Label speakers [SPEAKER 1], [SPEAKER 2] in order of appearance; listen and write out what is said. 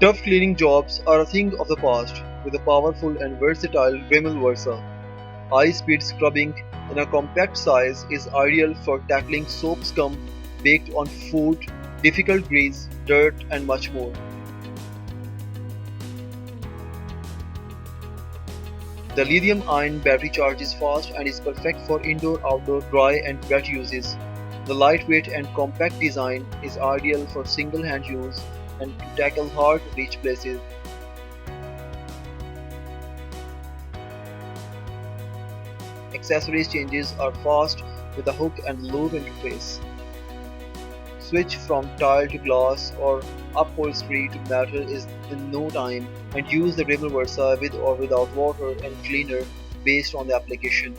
[SPEAKER 1] Tough cleaning jobs are a thing of the past, with a powerful and versatile Dremel Versa. High-speed scrubbing in a compact size is ideal for tackling soap scum baked on food, difficult grease, dirt, and much more. The lithium-ion battery charges fast and is perfect for indoor, outdoor, dry, and wet uses. The lightweight and compact design is ideal for single-hand use and to tackle hard-to-reach places. Accessories changes are fast with a hook and loop interface. Switch from tile to glass or upholstery to metal is in no time, and use the Dremel Versa with or without water and cleaner based on the application.